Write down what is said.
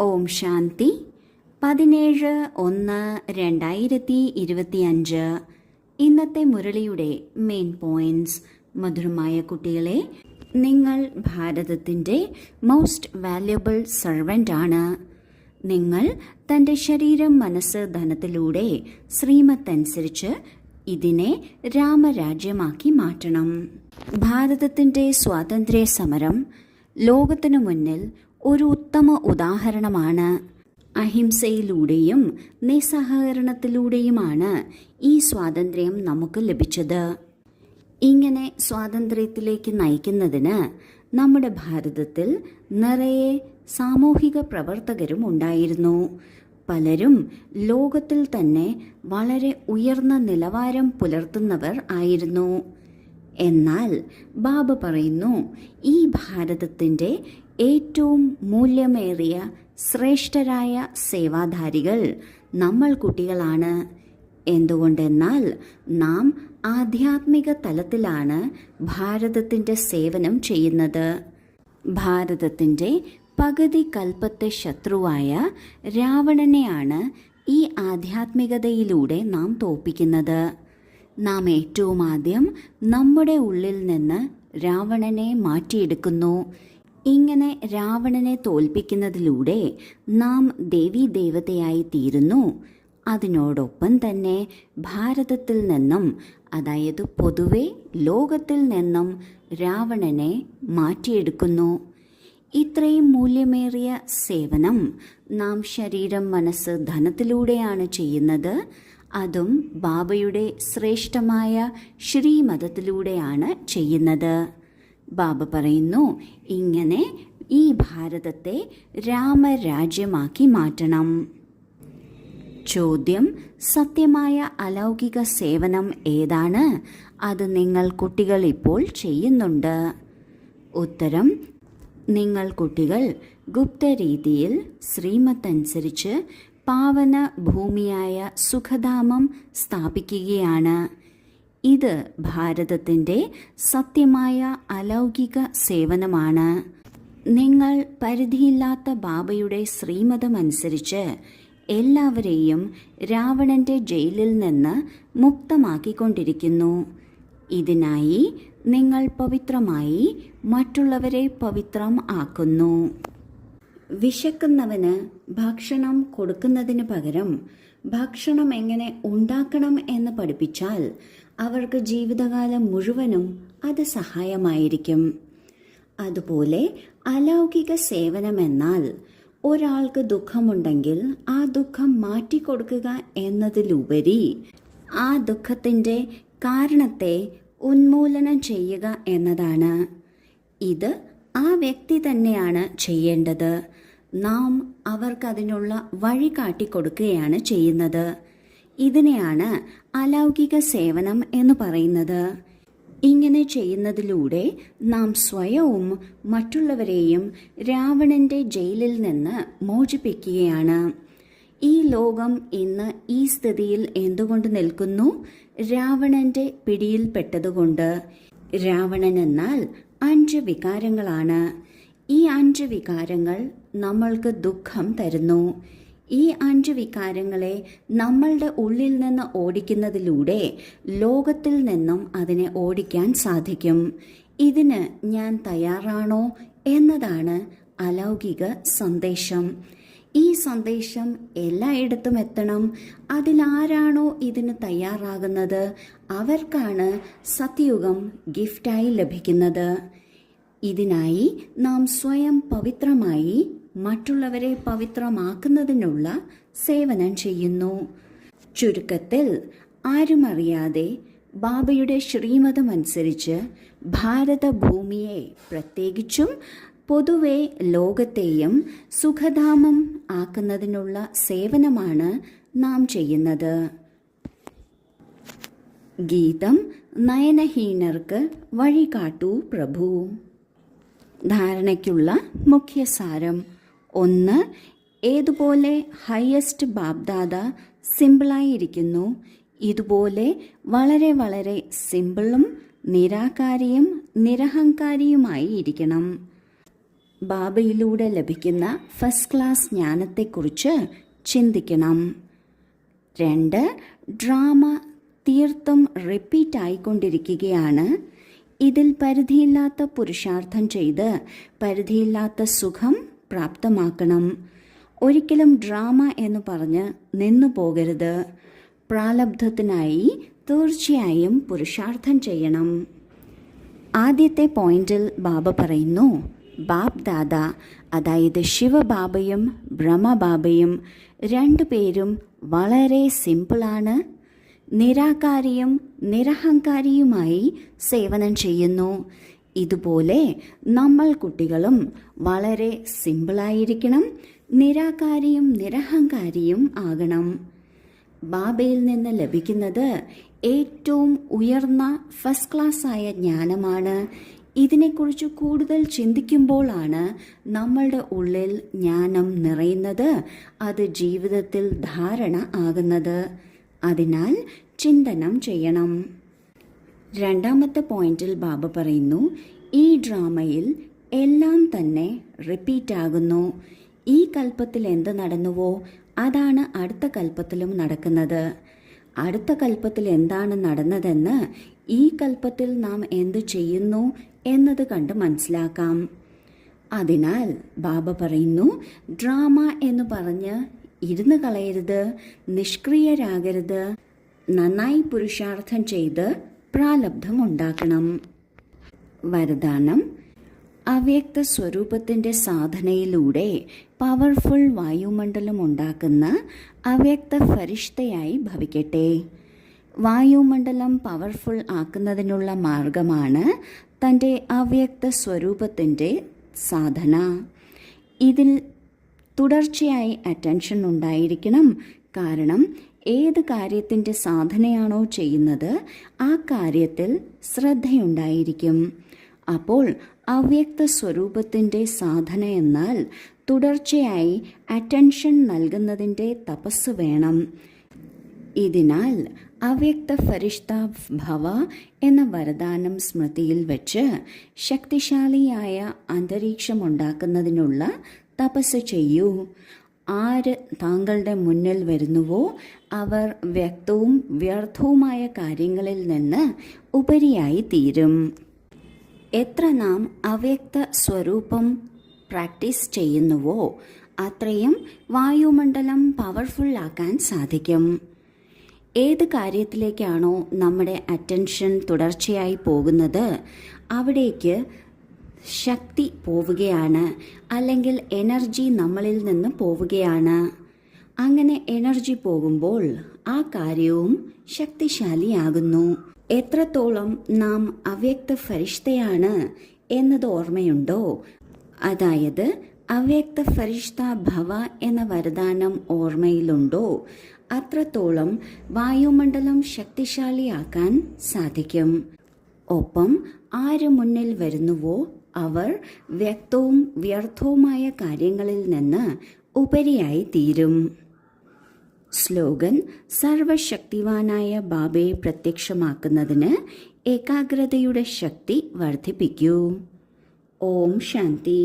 ഓം ശാന്തി 17/1/2025. ഇന്നത്തെ മുരളിയുടെ main points. മധുരമായ കുട്ടികളെ, നിങ്ങൾ ഭാരതത്തിൻ്റെ മോസ്റ്റ് വാല്യുബിൾ സർവൻ്റ് ആണ്. നിങ്ങൾ തൻ്റെ ശരീരം, മനസ്സ്, ധനത്തിലൂടെ ശ്രീമത്തനുസരിച്ച് ഇതിനെ രാമരാജ്യമാക്കി മാറ്റണം. ഭാരതത്തിൻ്റെ സ്വാതന്ത്ര്യ സമരം ലോകത്തിനു മുന്നിൽ ഒരു ഉത്തമ ഉദാഹരണമാണ്. അഹിംസയിലൂടെയും നിസ്സഹകരണത്തിലൂടെയുമാണ് ഈ സ്വാതന്ത്ര്യം നമുക്ക് ലഭിച്ചത്. ഇങ്ങനെ സ്വാതന്ത്ര്യത്തിലേക്ക് നയിക്കുന്നതിന് നമ്മുടെ ഭാരതത്തിൽ നിറയെ സാമൂഹിക പ്രവർത്തകരും ഉണ്ടായിരുന്നു. പലരും ലോകത്തിൽ തന്നെ വളരെ ഉയർന്ന നിലവാരം പുലർത്തുന്നവർ ആയിരുന്നു. എന്നാൽ ബാബ പറയുന്നു, ഈ ഭാരതത്തിൻ്റെ ഏറ്റവും മൂല്യമേറിയ ശ്രേഷ്ഠരായ സേവാധാരികൾ നമ്മൾ കുട്ടികളാണ്. എന്തുകൊണ്ടെന്നാൽ നാം ആധ്യാത്മിക തലത്തിലാണ് ഭാരതത്തിൻ്റെ സേവനം ചെയ്യുന്നത്. ഭാരതത്തിൻ്റെ പകുതി കൽപ്പത്തെ ശത്രുവായ രാവണനെയാണ് ഈ ആധ്യാത്മികതയിലൂടെ നാം തോൽപ്പിക്കുന്നത്. നാം ഏറ്റവും ആദ്യം നമ്മുടെ ഉള്ളിൽ നിന്ന് രാവണനെ മാറ്റിയെടുക്കുന്നു. ഇങ്ങനെ രാവണനെ തോൽപ്പിക്കുന്നതിലൂടെ നാം ദേവീദേവതയായി തീരുന്നു. അതിനോടൊപ്പം തന്നെ ഭാരതത്തിൽ നിന്നും, അതായത് പൊതുവെ ലോകത്തിൽ നിന്നും രാവണനെ മാറ്റിയെടുക്കുന്നു. ഇത്രയും മൂല്യമേറിയ സേവനം നാം ശരീരം, മനസ്സ്, ധനത്തിലൂടെയാണ് ചെയ്യുന്നത്. അതും ബാബയുടെ ശ്രേഷ്ഠമായ ശ്രീമതത്തിലൂടെയാണ് ചെയ്യുന്നത്. ബാബ പറയുന്നു, ഇങ്ങനെ ഈ ഭാരതത്തെ രാമരാജ്യമാക്കി മാറ്റണം. ചോദ്യം: സത്യമായ അലൗകിക സേവനം ഏതാണ്? അത് നിങ്ങൾ കുട്ടികൾ ഇപ്പോൾ ചെയ്യുന്നുണ്ട്. ഉത്തരം: നിങ്ങൾ കുട്ടികൾ ഗുപ്ത രീതിയിൽ ശ്രീമത്തനുസരിച്ച് പാവന ഭൂമിയായ സുഖധാമം സ്ഥാപിക്കുകയാണ്. ഇത് ഭാരതത്തിൻ്റെ സത്യമായ അലൗകിക സേവനമാണ്. നിങ്ങൾ പരിധിയില്ലാത്ത ബാബയുടെ ശ്രീമതമനുസരിച്ച് എല്ലാവരെയും രാവണന്റെ ജയിലിൽ നിന്ന് മുക്തമാക്കിക്കൊണ്ടിരിക്കുന്നു. ഇതിനായി നിങ്ങൾ പവിത്രമായി മറ്റുള്ളവരെ പവിത്രം ആക്കുന്നു. വിശക്കുന്നവന് ഭക്ഷണം കൊടുക്കുന്നതിന് പകരം ഭക്ഷണം എങ്ങനെ ഉണ്ടാക്കണം എന്ന് പഠിപ്പിച്ചാൽ അവർക്ക് ജീവിതകാലം മുഴുവനും അത് സഹായമായിരിക്കും. അതുപോലെ അലൗകിക സേവനമെന്നാൽ ഒരാൾക്ക് ദുഃഖമുണ്ടെങ്കിൽ ആ ദുഃഖം മാറ്റിക്കൊടുക്കുക എന്നതിലുപരി ആ ദുഃഖത്തിൻ്റെ കാരണത്തെ ഉന്മൂലനം ചെയ്യുക എന്നതാണ്. ഇത് ആ വ്യക്തി തന്നെയാണ് ചെയ്യേണ്ടത്. നാം അവർക്കതിനുള്ള വഴി കാട്ടിക്കൊടുക്കുകയാണ് ചെയ്യുന്നത്. ഇതിനെയാണ് അലൗകിക സേവനം എന്ന് പറയുന്നത്. ഇങ്ങനെ ചെയ്യുന്നതിലൂടെ നാം സ്വയവും മറ്റുള്ളവരെയും രാവണന്റെ ജയിലിൽ നിന്ന് മോചിപ്പിക്കുകയാണ്. ഈ ലോകം ഇന്ന് ഈ സ്ഥിതിയിൽ എന്തുകൊണ്ട് നിൽക്കുന്നു? രാവണന്റെ പിടിയിൽപ്പെട്ടതുകൊണ്ട്. രാവണൻ എന്നാൽ 5 വികാരങ്ങളാണ്. ഈ 5 വികാരങ്ങൾ നമ്മൾക്ക് ദുഃഖം തരുന്നു. ഈ 5 വികാരങ്ങളെ നമ്മളുടെ ഉള്ളിൽ നിന്ന് ഓടിക്കുന്നതിലൂടെ ലോകത്തിൽ നിന്നും അതിനെ ഓടിക്കാൻ സാധിക്കും. ഇതിന് ഞാൻ തയ്യാറാണോ എന്നതാണ് അലൗകിക സന്ദേശം. ഈ സന്ദേശം എല്ലായിടത്തും എത്തണം. അതിലാരാണോ ഇതിന് തയ്യാറാകുന്നത് അവർക്കാണ് സത്യയുഗം ഗിഫ്റ്റായി ലഭിക്കുന്നത്. ഇതിനായി നാം സ്വയം പവിത്രമായി മറ്റുള്ളവരെ പവിത്രമാക്കുന്നതിനുള്ള സേവനം ചെയ്യുന്നു. ചുരുക്കത്തിൽ, ആരുമറിയാതെ ബാബയുടെ ശ്രീമതമനുസരിച്ച് ഭാരതഭൂമിയെ, പ്രത്യേകിച്ചും പൊതുവെ ലോകത്തെയും സുഖധാമം ആക്കുന്നതിനുള്ള സേവനമാണ് നാം ചെയ്യുന്നത്. ഗീതം: നയനഹീനർക്ക് വഴികാട്ടൂ പ്രഭു. ധാരണയ്ക്കുള്ള മുഖ്യസാരം: 1. ഏതുപോലെ ഹയസ്റ്റ് ബാബ്ദാദ സിമ്പിളായിരിക്കുന്നു, ഇതുപോലെ വളരെ വളരെ സിമ്പിളും നിരാകാരിയും നിരഹങ്കാരിയുമായി ഇരിക്കണം. ബാബയിലൂടെ ലഭിക്കുന്ന ഫസ്റ്റ് ക്ലാസ് ജ്ഞാനത്തെക്കുറിച്ച് ചിന്തിക്കണം. 2. ഡ്രാമ തീർത്തും റിപ്പീറ്റ് ആയിക്കൊണ്ടിരിക്കുകയാണ്. ഇതിൽ പരിധിയില്ലാത്ത പുരുഷാർത്ഥം ചെയ്ത് പരിധിയില്ലാത്ത സുഖം പ്രാപ്തമാക്കണം. ഒരിക്കലും ഡ്രാമ എന്ന് പറഞ്ഞ് നിന്നു പോകരുത്. പ്രാലബ്ധത്തിനായി തീർച്ചയായും പുരുഷാർത്ഥം ചെയ്യണം. ആദ്യത്തെ പോയിന്റിൽ ബാബ പറയുന്നു, ബാബ് ദാദ, അതായത് ശിവബാബയും ബ്രഹ്മബാബയും രണ്ടുപേരും വളരെ സിമ്പിളാണ്. നിരാകാരിയും നിരഹങ്കാരിയുമായി സേവനം ചെയ്യുന്നു. ഇതുപോലെ നമ്മൾ കുട്ടികളും വളരെ സിമ്പിളായിരിക്കണം, നിരാകാരിയും നിരഹങ്കാരിയും ആകണം. ബാബയിൽ നിന്ന് ലഭിക്കുന്നത് ഏറ്റവും ഉയർന്ന ഫസ്റ്റ് ക്ലാസ്സായ ജ്ഞാനമാണ്. ഇതിനെക്കുറിച്ച് കൂടുതൽ ചിന്തിക്കുമ്പോഴാണ് നമ്മളുടെ ഉള്ളിൽ ജ്ഞാനം നിറയുന്നത്, അത് ജീവിതത്തിൽ ധാരണ ആകുന്നത്. അതിനാൽ ചിന്തനം ചെയ്യണം. 2ാമത്തെ പോയിന്റിൽ ബാബ പറയുന്നു, ഈ ഡ്രാമയിൽ എല്ലാം തന്നെ റിപ്പീറ്റ് ആകുന്നു. ഈ കൽപ്പത്തിൽ എന്ത് നടന്നുവോ അതാണ് അടുത്ത കൽപ്പത്തിലും നടക്കുന്നത്. അടുത്ത കൽപ്പത്തിൽ എന്താണ് നടന്നതെന്ന് ഈ കൽപ്പത്തിൽ നാം എന്ത് ചെയ്യുന്നു എന്നത് കണ്ട് മനസ്സിലാക്കാം. അതിനാൽ ബാബ പറയുന്നു, ഡ്രാമ എന്ന് പറഞ്ഞ് ഇരുന്ന് കളയരുത്, നിഷ്ക്രിയരാകരുത്. നന്നായി പുരുഷാർത്ഥം ചെയ്ത് പ്രാലബ്ധം ഉണ്ടാക്കണം. വരദാനം: അവ്യക്ത സ്വരൂപത്തിൻ്റെ സാധനയിലൂടെ പവർഫുൾ വായുമണ്ഡലം ഉണ്ടാക്കുന്ന അവ്യക്ത ഫരിഷ്തയായി ഭവിക്കട്ടെ. വായുമണ്ഡലം പവർഫുൾ ആക്കുന്നതിനുള്ള മാർഗമാണ് തൻ്റെ അവ്യക്ത സ്വരൂപത്തിൻ്റെ സാധന. ഇതിൽ തുടർച്ചയായി അറ്റൻഷൻ ഉണ്ടായിരിക്കണം. കാരണം ഏത് കാര്യത്തിൻ്റെ സാധനയാണോ ചെയ്യുന്നത് ആ കാര്യത്തിൽ ശ്രദ്ധയുണ്ടായിരിക്കും. അപ്പോൾ അവ്യക്ത സ്വരൂപത്തിൻ്റെ സാധന എന്നാൽ തുടർച്ചയായി അറ്റൻഷൻ നൽകുന്നതിൻ്റെ തപസ് വേണം. ഇതിനാൽ അവ്യക്ത ഫരിഷ്ത ഭവ എന്ന വരദാനം സ്മൃതിയിൽ വെച്ച് ശക്തിശാലിയായ അന്തരീക്ഷമുണ്ടാക്കുന്നതിനുള്ള തപസ് ചെയ്യൂ. ആര് താങ്കളുടെ മുന്നിൽ വരുന്നുവോ അവർ വ്യക്തവും വ്യർത്ഥവുമായ കാര്യങ്ങളിൽ നിന്ന് ഉപരിയായി തീരും. എത്ര നാം അവ്യക്ത സ്വരൂപം പ്രാക്ടീസ് ചെയ്യുന്നുവോ അത്രയും വായുമണ്ഡലം പവർഫുൾ ആക്കാൻ സാധിക്കും. ഏത് കാര്യത്തിലേക്കാണോ നമ്മുടെ അറ്റൻഷൻ തുടർച്ചയായി പോകുന്നത് അവിടേക്ക് ശക്തി പോവുകയാണ്, അല്ലെങ്കിൽ എനർജി നമ്മളിൽ നിന്ന് പോവുകയാണ്. അങ്ങനെ എനർജി പോകുമ്പോൾ ആ കാര്യവും ശക്തിശാലിയാകുന്നു. എത്രത്തോളം നാം അവ്യക്ത ഫരിഷ്തയാണ് എന്നത് ഓർമ്മയുണ്ടോ? അതായത് അവ്യക്ത ഫരിഷ്ത ഭവ എന്ന വരദാനം ഓർമ്മയിലുണ്ടോ? അത്രത്തോളം വായുമണ്ഡലം ശക്തിശാലിയാക്കാൻ സാധിക്കും. ഒപ്പം ആര് മുന്നിൽ വരുന്നുവോ അവർ വ്യക്തവും വ്യർത്ഥവുമായ കാര്യങ്ങളിൽ നിന്ന് ഉപരിയായി തീരും. സ്ലോഗൻ: സർവശക്തിവാനായ ബാബയെ പ്രത്യക്ഷമാക്കുന്നതിന് ഏകാഗ്രതയുടെ ശക്തി വർദ്ധിപ്പിക്കൂ. ഓം ശാന്തി.